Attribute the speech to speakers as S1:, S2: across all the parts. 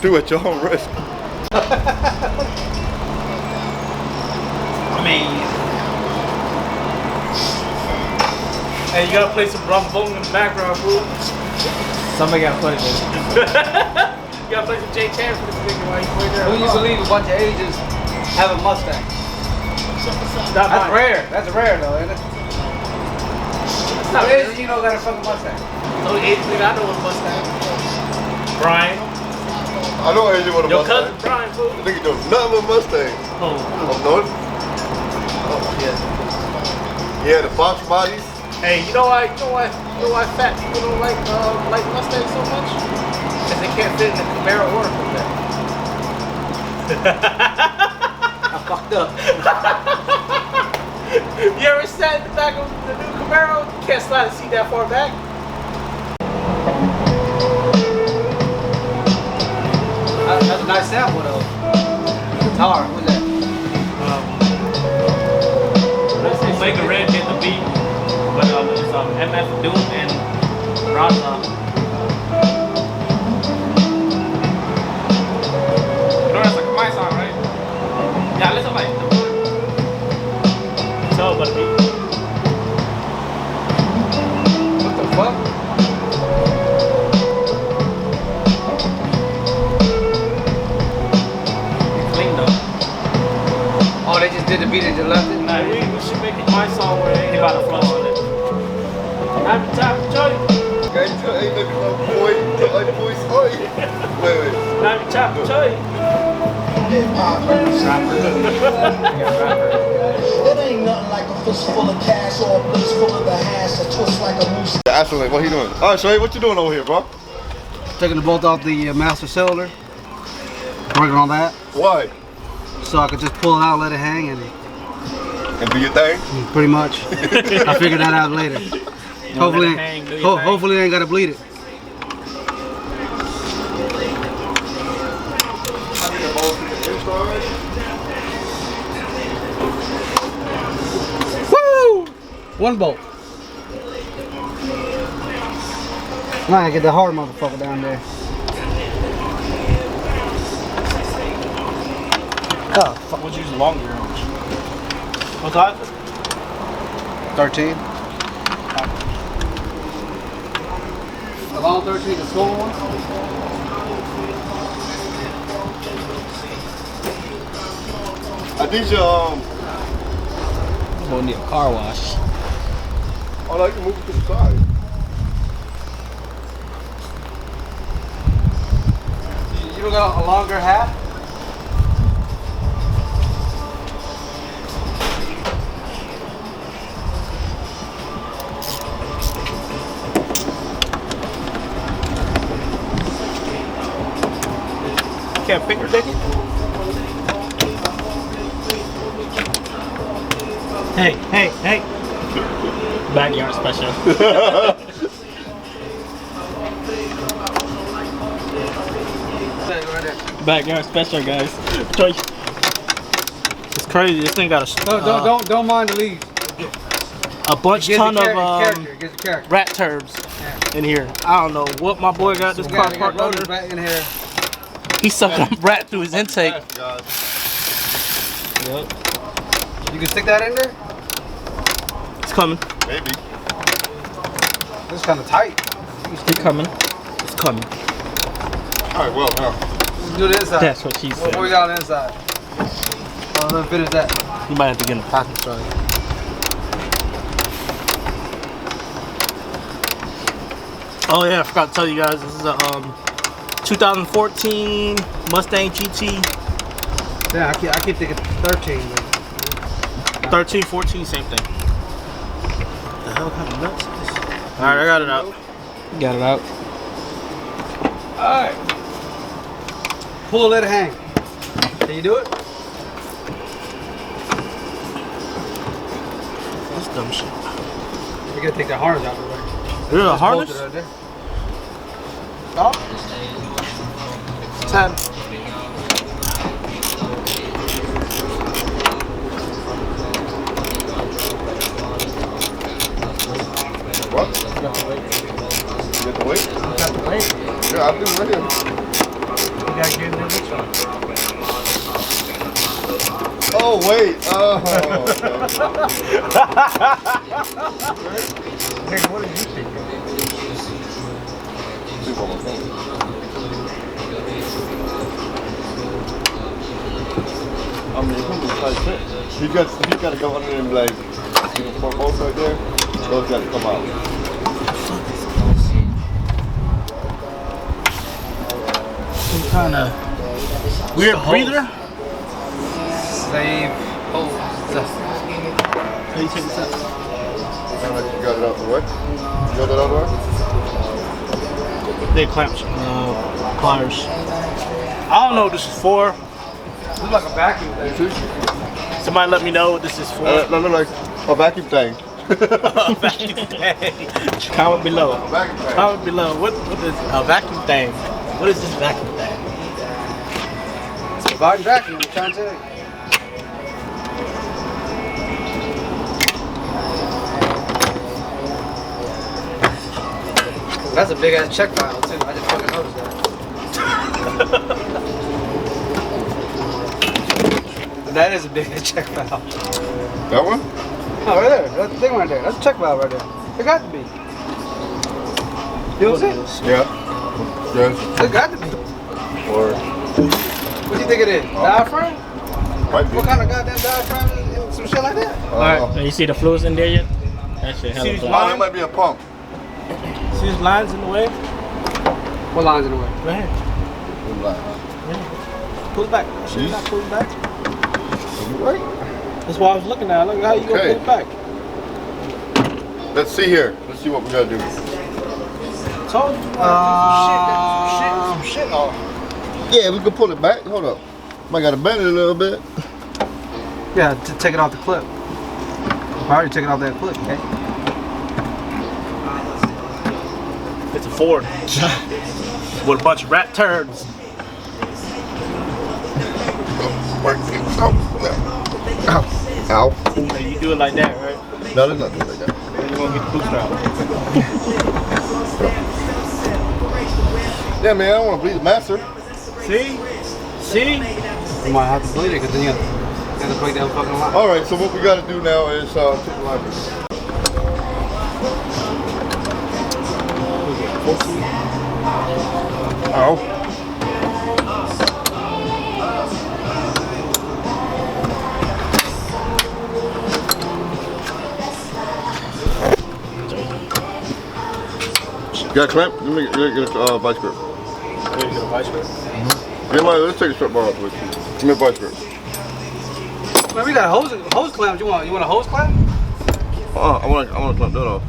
S1: Do at your own risk.
S2: I mean, hey, you gotta play some Rumble in the background, fool.
S3: Somebody gotta play this.
S2: You gotta play some Jay Chance for this nigga while you play there.
S3: Who used to leave a bunch of Asians have a Mustang? That's rare. That's rare though, isn't it?
S2: It's not
S3: Asian, you know, got a fucking Mustang.
S2: The only Asian nigga I know is Mustang. Brian.
S1: I know Asian with a
S2: Your
S1: Mustang.
S2: cousin Brian, fool.
S1: The nigga do nothing with Mustangs.
S2: Oh.
S1: I'm knowing. Oh, yeah. Yeah, the box bodies.
S2: Hey, you know why fat people don't like Mustangs so much? Because they can't fit in the Camaro or the Corvette.
S3: I fucked up.
S2: You ever sat in the back of the new Camaro? You can't slide the seat that far back.
S3: That's a nice sample though. Guitar, what's that?
S2: Omega Red hit the beat, but it's MF Doom and Raza. You know that's like my song, right? Yeah, listen like tell about the beat.
S3: What the fuck? Oh, they just did the beat and just left it?
S2: Nah, we should make it my song where they about to flow on it. I'm top joy.
S1: Okay, hey, look at my boy. My boy, sorry. Wait.
S2: I'm top joy.
S4: It ain't nothing like a fist full of cash or a bliss full of the hash that twists like a moose.
S1: Absolutely, what he doing? All right, Shay, what you doing over here, bro?
S3: Taking the bolt off the master cylinder. Working on that.
S1: Why?
S3: So I could just pull it out, let it hang, and
S1: And do your thing?
S3: pretty much. I'll figure that out later. Hopefully, hopefully I ain't gotta bleed it. Woo! One bolt. Now I get the hard motherfucker down there. Oh, fuck.
S2: Would you use longer range? What's that?
S3: 13. The long 13, the small one?
S1: I think your
S3: We'll need a car wash.
S1: I like to move it to the side.
S3: You don't got a longer hat?
S2: Can't finger dig it? Hey. Backyard special. Backyard special, guys. It's crazy. This thing got a
S3: Don't mind the leaves.
S2: a ton of rat turbs in here. I don't know what my boy got this car parked under.
S3: Right in here.
S2: He sucked a rat through his intake.
S3: Yep. You can stick that in there?
S2: It's coming.
S1: Maybe.
S3: This is kind of tight.
S2: It's coming. It's coming.
S1: All right, well, now.
S3: Let's do the inside.
S2: That's what she said.
S3: What we got on the inside? Let's finish that.
S2: You might have to get in the pocket, sorry. Oh yeah, I forgot to tell you guys, this is a 2014 Mustang GT.
S3: Yeah, I keep thinking 13.
S2: 13, 14, same thing. What the hell kind of nuts is this? Alright, I got it out.
S3: Got it out. Alright. Pull, let it hang. Can you do it?
S2: This dumb shit.
S3: You gotta take that harness out of the way.
S2: There's a harness?
S3: Stop.
S2: 10.
S1: What? You got to wait? Yeah, I do right here.
S3: gotta get in this one.
S1: Oh wait. Oh.
S3: Nick, what did you think?
S1: I mean, it's gonna be tight fit. He got to go under them like, you know, 4 bolts right there. Those got to come out.
S2: Some kind of weird breather.
S3: Save.
S2: How you take this out?
S1: You got it out the way? You got that out the way?
S2: They clamps, pliers. I don't know what this is for.
S3: This is like a vacuum thing.
S2: Somebody let me know what this is for.
S1: No, like a vacuum thing.
S2: Vacuum thing. Comment below.
S1: Vacuum thing.
S2: Comment below. What is a vacuum thing? What is this vacuum thing?
S3: It's a vacuum, I'm trying to tell you. That's a big ass check file too. I just fucking noticed that. That is a big ass check file.
S1: That one?
S3: Oh, right there. That's the thing right there. That's a check valve right there. It got to be. You know what I'm saying?
S1: Yeah. Yes.
S3: It got to be.
S1: Or
S3: What do you think it is? Diaphragm?
S1: might be.
S3: What kind of goddamn diaphragm and some shit like that?
S2: Alright, so you see the fluids in there yet? That shit hella
S1: Oh,
S2: black.
S1: that might be a pump.
S2: See these lines in the way?
S3: What line's in the way?
S2: Go ahead. Pull it back. Shit, not pull it back.
S1: Right.
S2: That's why I was looking at. Look how you gonna
S1: Okay.
S2: pull it back.
S1: Let's see here. Let's see what we gotta do.
S2: Told you. Some shit off.
S1: Yeah, we can pull it back. Hold up. Might gotta bend it a little bit.
S3: Yeah, to take it off the clip. I already took it off that clip, okay?
S2: It's a Ford with a bunch of rat turds.
S1: Ow. Ow.
S2: So you do it like that, right?
S1: No, there's nothing like that.
S2: Then you're gonna get the booster out.
S1: Yeah, man, I don't want to bleed the master.
S2: See? See?
S3: You might have to bleed it because then you have to break that fucking line.
S1: All right, so what we gotta do now is take the line. Ow. Got a clamp? Let me get a vice grip.
S2: Get a vice grip?
S1: Let's take the strap bar off with you. Give me a vice grip.
S3: Man, we got hose clamps. You want a hose clamp?
S1: I want to clamp that off.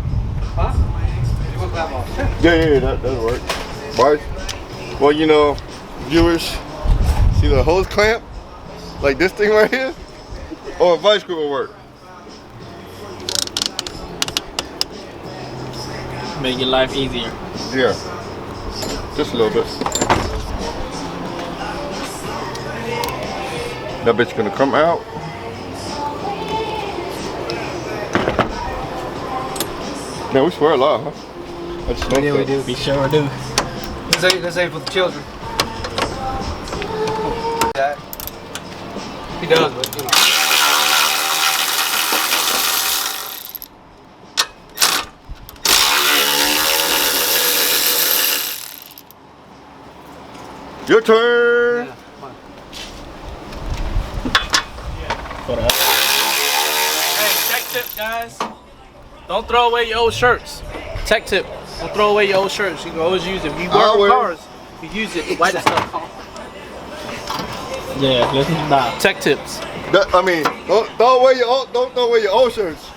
S3: Huh? You want clamp off?
S1: Yeah, that'll work. Vice. Well, you know, viewers, see the hose clamp? Like this thing right here? Or a vice grip will work.
S2: Make your life easier.
S1: Yeah. Just a little bit. That bitch gonna come out. Man, we swear a lot, huh? I just know
S3: Yeah, we
S1: that.
S3: do.
S2: We sure do.
S3: This ain't for the children. That. He does, but you know.
S1: Your turn.
S3: Yeah, come on.
S2: Hey, tech tip, guys. Don't throw away your old shirts. Tech tip. Don't throw away your old shirts. You can always use it. If you
S1: I'll
S2: work with
S1: wear
S2: cars, you use it. Wipe the stuff off. Yeah, listen to that. Tech tips.
S1: Don't throw away your old shirts.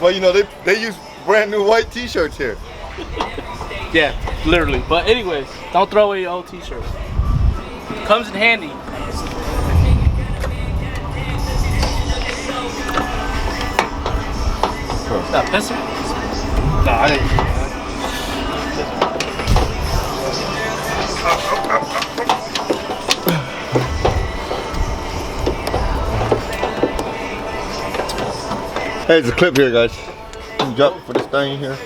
S1: Well, you know they use brand new white T-shirts here.
S2: Yeah, literally. But anyways, don't throw away your old t-shirts. Comes in handy. That pencil?
S3: No, I didn't.
S1: Hey, there's a clip here, guys. Can you drop for this thing here?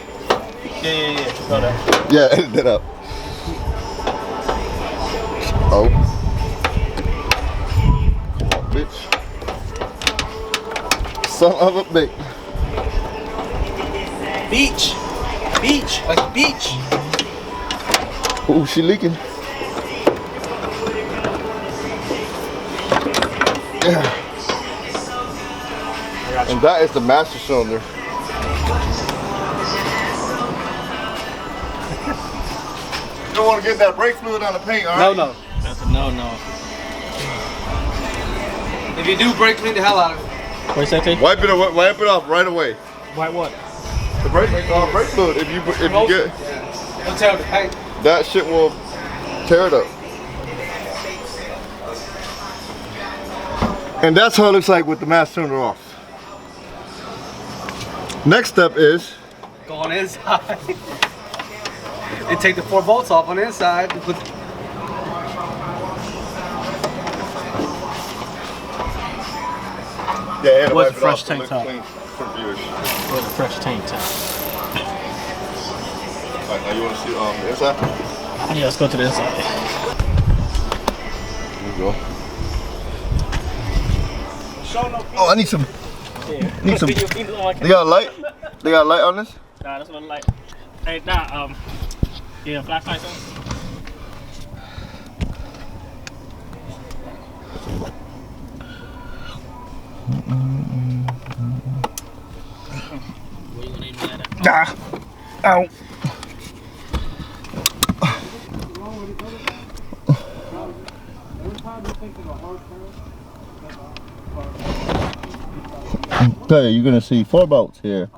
S2: Yeah. Throw that.
S1: Yeah, edit that up. Oh. Come on, bitch. Son of a bitch.
S2: Beach. Beach. Like beach.
S1: Ooh, she leaking. Yeah. And that is the master cylinder. You don't want to get that brake fluid on the paint, all right?
S3: No.
S2: That's a no.
S3: If you do, brake clean the hell out of it.
S2: What's that thing?
S1: Wipe it off right away.
S2: White what?
S1: The brake fluid. If you get
S3: Don't tear up the paint.
S1: that shit will tear it up. And that's how it looks like with the master cylinder off. Next step is
S3: Go on the inside. And take the 4 bolts off on the inside. And put
S2: What's a fresh tank top?
S1: What's
S2: What's a fresh tank top?
S1: Alright, now you want to see the inside?
S2: Yeah, let's go to the inside.
S1: Here we go. Oh, I need some. Need some. They got a light? They got a light on this?
S2: Nah, that's one light. Hey, nah, yeah, flashlights on. What you gonna aim at?
S1: Ah! Ow! Okay, you're gonna see 4 bolts here.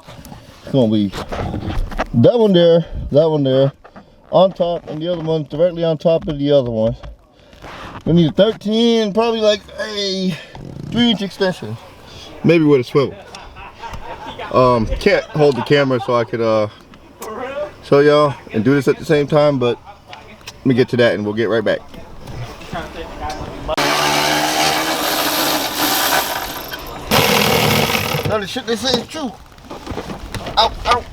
S1: It's gonna be that one there, on top, and the other one directly on top of the other one. We need a 13, probably like a 3-inch extension, maybe with a swivel. Can't hold the camera so I could show y'all and do this at the same time, but let me get to that and we'll get right back. No, the shit they say is true. Ow, ow.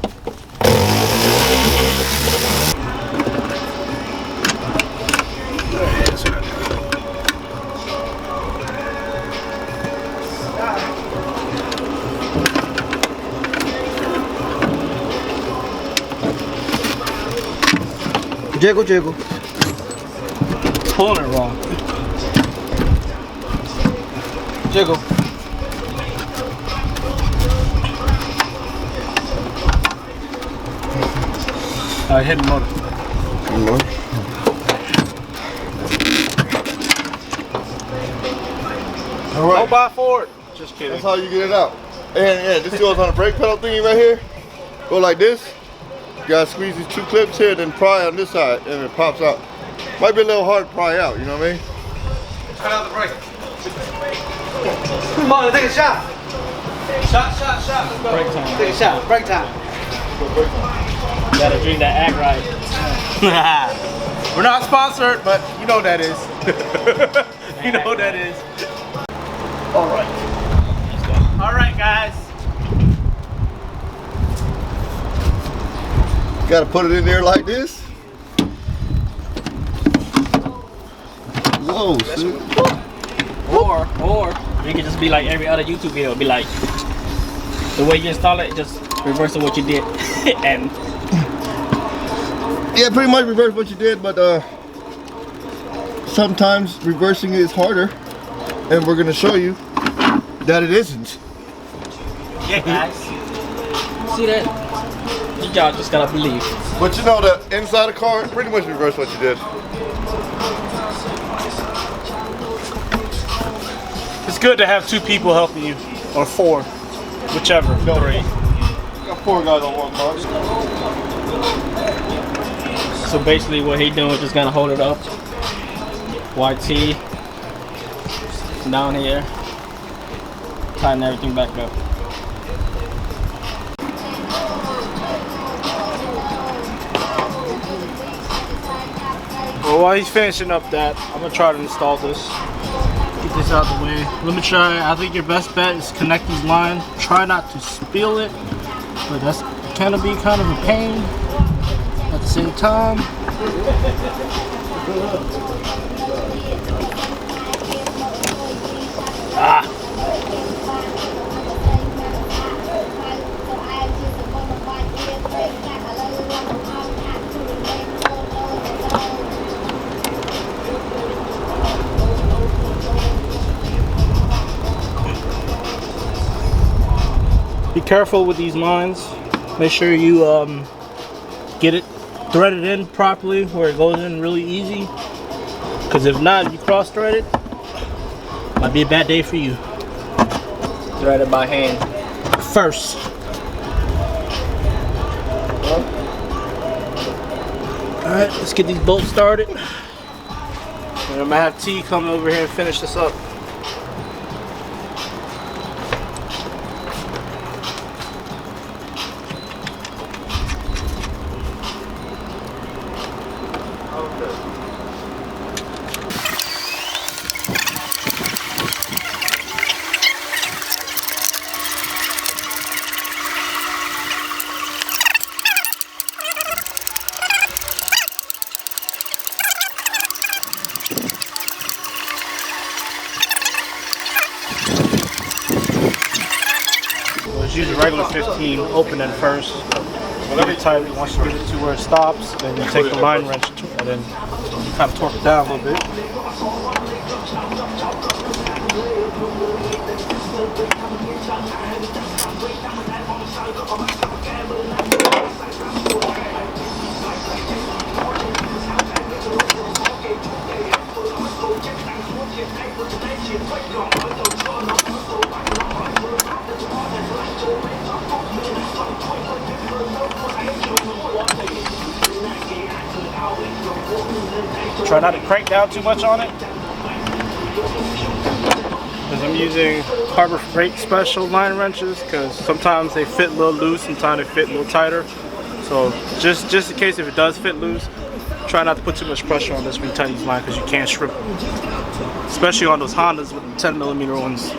S1: Jiggle.
S2: Pulling it wrong.
S3: jiggle. Hit the motor.
S1: All right.
S2: 4x4. Just kidding.
S1: That's how you get it out. And yeah, this goes on the brake pedal thingy right here. Go like this. You gotta squeeze these 2 clips here, then pry on this side, and it pops out. Might be a little hard to pry out, you know what I mean?
S3: Cut out the brake. Come on, let's take a shot. Shot. Let's go.
S2: Break time.
S3: Take a shot. Break time.
S2: You gotta drink that act right. We're not sponsored, but you know what that is. You know what that is. All right. Let's go. All right, guys.
S1: Gotta put it in there like this. Whoa, see?
S2: Or you can just be like every other YouTube video. Be like, the way you install it, just reverse what you did. And
S1: yeah, pretty much reverse what you did, but sometimes reversing is harder, and we're gonna show you that it isn't.
S2: yeah, guys. See that? Y'all just gotta believe.
S1: But you know that inside the car, pretty much reverse what you did.
S2: It's good to have 2 people helping you, or 4, whichever.
S1: No,
S2: 3.
S1: Got 4 guys on one car.
S2: So basically, what he doing is just gonna hold it up. YT down here. Tighten everything back up. Well, while he's finishing up that, I'm gonna try to install this. Get this out of the way. Let me try. I think your best bet is connect these lines. Try not to spill it, but that's gonna be kind of a pain at the same time. Be careful with these lines. Make sure you get it threaded in properly where it goes in really easy. Because if not, if you cross thread it, might be a bad day for you.
S5: Thread it by hand.
S2: First. Alright, let's get these bolts started. And I'm gonna have T come over here and finish this up. Let's use a regular 15 opening first. Get it tight. Once you get it to where it stops, then you take the line wrench and then you kind of torque it down a little bit. Try not to crank down too much on it, because I'm using Harbor Freight special line wrenches, because sometimes they fit a little loose, sometimes they fit a little tighter. So just in case if it does fit loose, try not to put too much pressure on this when you tighten these lines, because you can't strip them. Especially on those Hondas with the 10mm ones,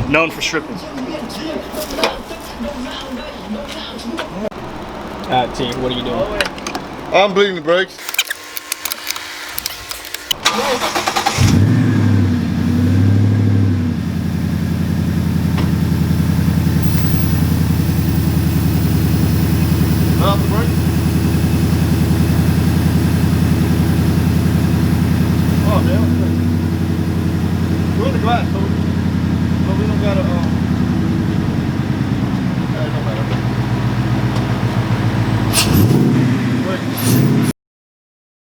S2: known for stripping.
S5: T, what are you doing?
S1: I'm bleeding the brakes. Off the brake. Oh, damn. We're in the glass, so we don't gotta, it don't matter. Wait.